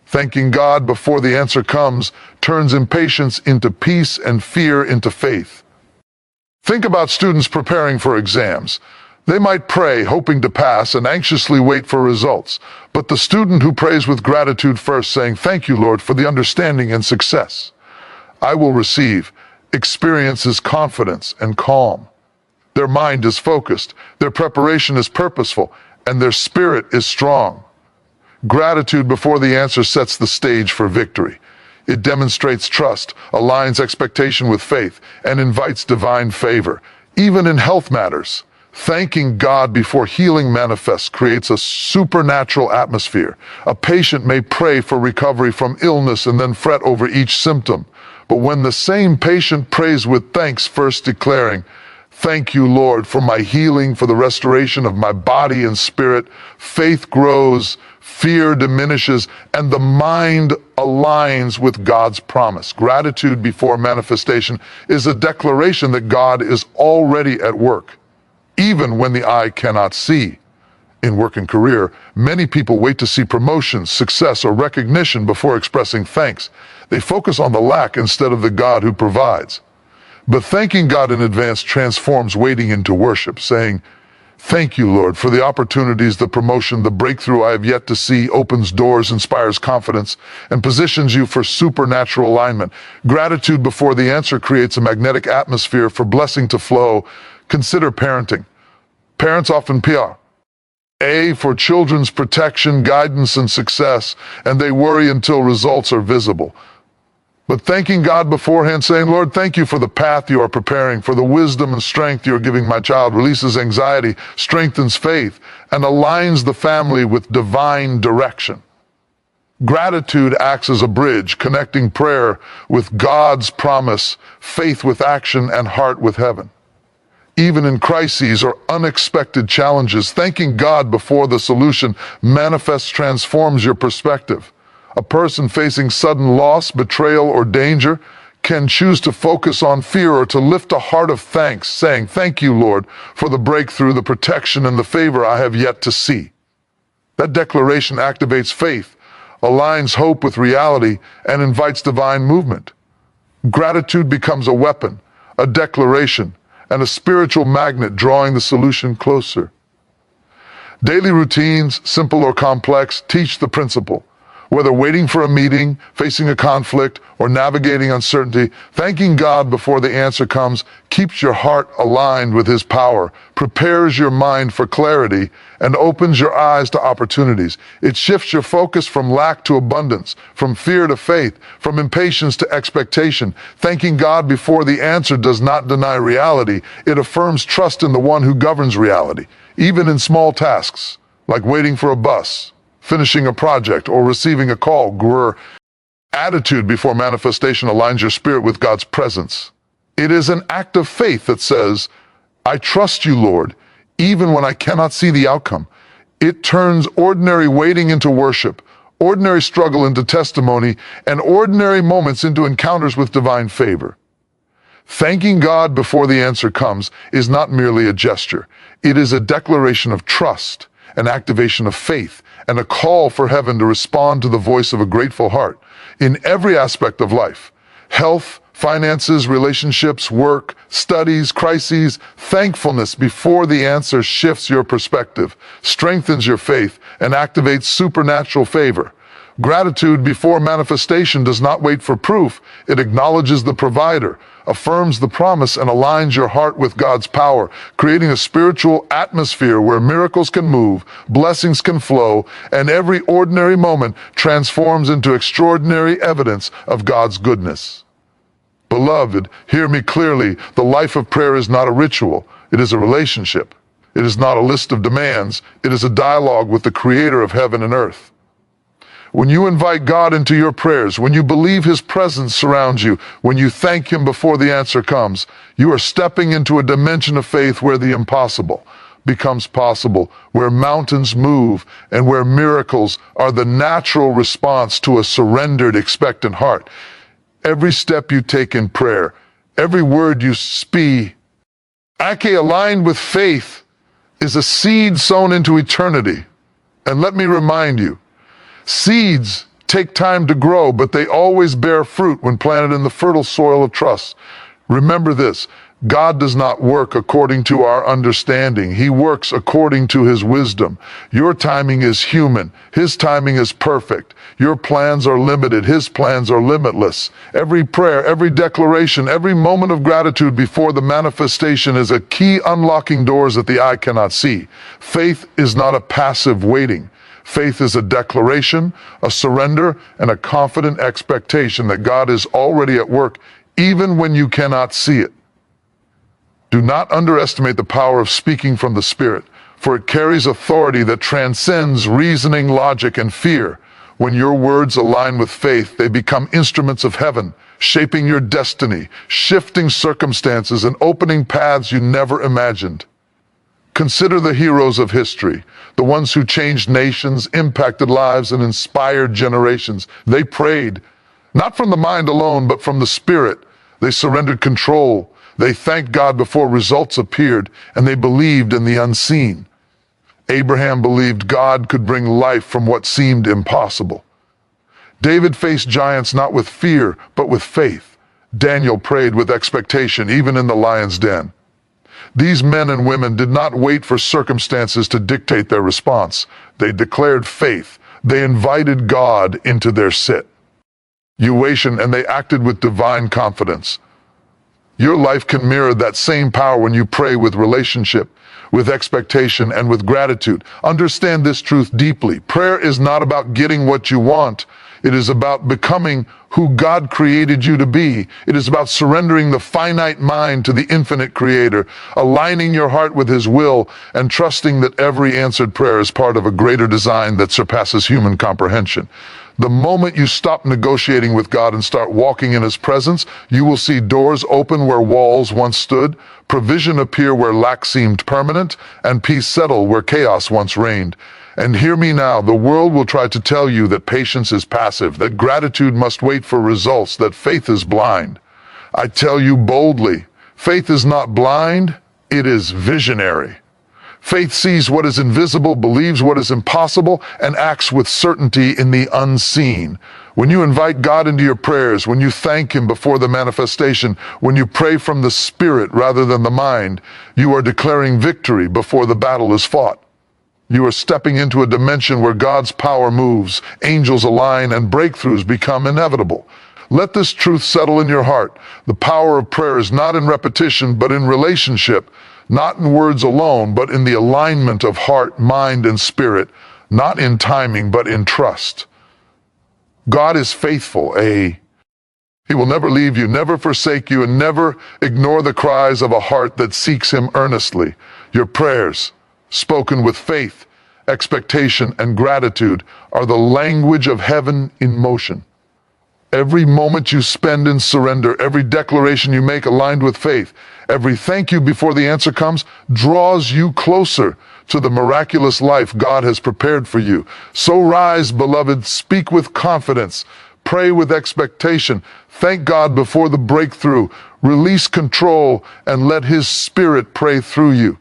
Speaker 1: Thanking God before the answer comes turns impatience into peace and fear into faith. Think about students preparing for exams. They might pray, hoping to pass, and anxiously wait for results. But the student who prays with gratitude first, saying, "Thank you, Lord, for the understanding and success I will receive," experiences confidence and calm. Their mind is focused, their preparation is purposeful, and their spirit is strong. Gratitude before the answer sets the stage for victory. It demonstrates trust, aligns expectation with faith, and invites divine favor. Even in health matters, thanking God before healing manifests creates a supernatural atmosphere. A patient may pray for recovery from illness and then fret over each symptom. But when the same patient prays with thanks, first declaring, "Thank you, Lord, for my healing, for the restoration of my body and spirit," faith grows, fear diminishes, and the mind aligns with God's promise. Gratitude before manifestation is a declaration that God is already at work, even when the eye cannot see. In work and career, many people wait to see promotion, success, or recognition before expressing thanks. They focus on the lack instead of the God who provides. But thanking God in advance transforms waiting into worship, saying, "Thank you, Lord, for the opportunities, the promotion, the breakthrough I have yet to see," opens doors, inspires confidence, and positions you for supernatural alignment. Gratitude before the answer creates a magnetic atmosphere for blessing to flow. Consider parenting. Parents often pray for children's protection, guidance, and success, and they worry until results are visible. But thanking God beforehand, saying, "Lord, thank you for the path you are preparing, for the wisdom and strength you are giving my child," releases anxiety, strengthens faith, and aligns the family with divine direction. Gratitude acts as a bridge, connecting prayer with God's promise, faith with action, and heart with heaven. Even in crises or unexpected challenges, thanking God before the solution manifests, transforms your perspective. A person facing sudden loss, betrayal, or danger can choose to focus on fear or to lift a heart of thanks, saying, "Thank you, Lord, for the breakthrough, the protection, and the favor I have yet to see." That declaration activates faith, aligns hope with reality, and invites divine movement. Gratitude becomes a weapon, a declaration, and a spiritual magnet drawing the solution closer. Daily routines, simple or complex, teach the principle. Whether waiting for a meeting, facing a conflict, or navigating uncertainty, thanking God before the answer comes keeps your heart aligned with His power, prepares your mind for clarity, and opens your eyes to opportunities. It shifts your focus from lack to abundance, from fear to faith, from impatience to expectation. Thanking God before the answer does not deny reality. It affirms trust in the one who governs reality, even in small tasks, like waiting for a bus, finishing a project, or receiving a call. Attitude before manifestation aligns your spirit with God's presence. It is an act of faith that says, I trust you, Lord, even when I cannot see the outcome. It turns ordinary waiting into worship, ordinary struggle into testimony, and ordinary moments into encounters with divine favor. Thanking God before the answer comes is not merely a gesture. It is a declaration of trust, an activation of faith, and a call for heaven to respond to the voice of a grateful heart. In every aspect of life, health, finances, relationships, work, studies, crises, thankfulness before the answer shifts your perspective, strengthens your faith, and activates supernatural favor. Gratitude before manifestation does not wait for proof. It acknowledges the provider, affirms the promise, and aligns your heart with God's power, creating a spiritual atmosphere where miracles can move, blessings can flow, and every ordinary moment transforms into extraordinary evidence of God's goodness. Beloved, hear me clearly. The life of prayer is not a ritual. It is a relationship. It is not a list of demands. It is a dialogue with the Creator of heaven and earth. When you invite God into your prayers, when you believe His presence surrounds you, when you thank Him before the answer comes, you are stepping into a dimension of faith where the impossible becomes possible, where mountains move, and where miracles are the natural response to a surrendered, expectant heart. Every step you take in prayer, every word you speak, aligned with faith, is a seed sown into eternity. And let me remind you, seeds take time to grow, but they always bear fruit when planted in the fertile soil of trust. Remember this, God does not work according to our understanding. He works according to His wisdom. Your timing is human. His timing is perfect. Your plans are limited. His plans are limitless. Every prayer, every declaration, every moment of gratitude before the manifestation is a key unlocking doors that the eye cannot see. Faith is not a passive waiting. Faith is a declaration, a surrender, and a confident expectation that God is already at work, even when you cannot see it. Do not underestimate the power of speaking from the Spirit, for it carries authority that transcends reasoning, logic, and fear. When your words align with faith, they become instruments of heaven, shaping your destiny, shifting circumstances, and opening paths you never imagined. Consider the heroes of history, the ones who changed nations, impacted lives, and inspired generations. They prayed, not from the mind alone, but from the Spirit. They surrendered control. They thanked God before results appeared, and they believed in the unseen. Abraham believed God could bring life from what seemed impossible. David faced giants not with fear, but with faith. Daniel prayed with expectation, even in the lion's den. These men and women did not wait for circumstances to dictate their response. They declared faith. They invited God into their situation, and they acted with divine confidence. Your life can mirror that same power when you pray with relationship, with expectation, and with gratitude. Understand this truth deeply. Prayer is not about getting what you want. It is about becoming who God created you to be. It is about surrendering the finite mind to the infinite Creator, aligning your heart with His will, and trusting that every answered prayer is part of a greater design that surpasses human comprehension. The moment you stop negotiating with God and start walking in His presence, you will see doors open where walls once stood, provision appear where lack seemed permanent, and peace settle where chaos once reigned. And hear me now, the world will try to tell you that patience is passive, that gratitude must wait for results, that faith is blind. I tell you boldly, faith is not blind, it is visionary. Faith sees what is invisible, believes what is impossible, and acts with certainty in the unseen. When you invite God into your prayers, when you thank Him before the manifestation, when you pray from the Spirit rather than the mind, you are declaring victory before the battle is fought. You are stepping into a dimension where God's power moves, angels align, and breakthroughs become inevitable. Let this truth settle in your heart. The power of prayer is not in repetition, but in relationship, not in words alone, but in the alignment of heart, mind, and spirit, not in timing, but in trust. God is faithful. He will never leave you, never forsake you, and never ignore the cries of a heart that seeks Him earnestly. Your prayers, spoken with faith, expectation, and gratitude, are the language of heaven in motion. Every moment you spend in surrender, every declaration you make aligned with faith, every thank you before the answer comes draws you closer to the miraculous life God has prepared for you. So rise, beloved, speak with confidence, pray with expectation, thank God before the breakthrough, release control, and let His Spirit pray through you.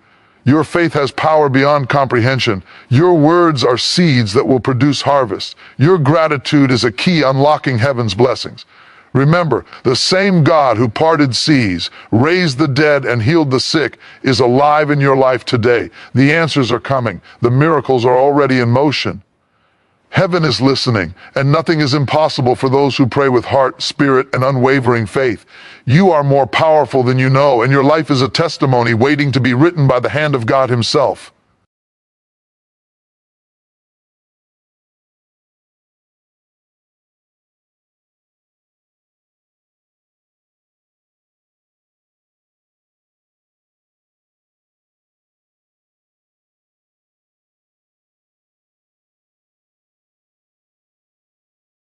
Speaker 1: Your faith has power beyond comprehension. Your words are seeds that will produce harvest. Your gratitude is a key unlocking heaven's blessings. Remember, the same God who parted seas, raised the dead, and healed the sick is alive in your life today. The answers are coming. The miracles are already in motion. Heaven is listening, and nothing is impossible for those who pray with heart, spirit, and unwavering faith. You are more powerful than you know, and your life is a testimony waiting to be written by the hand of God Himself.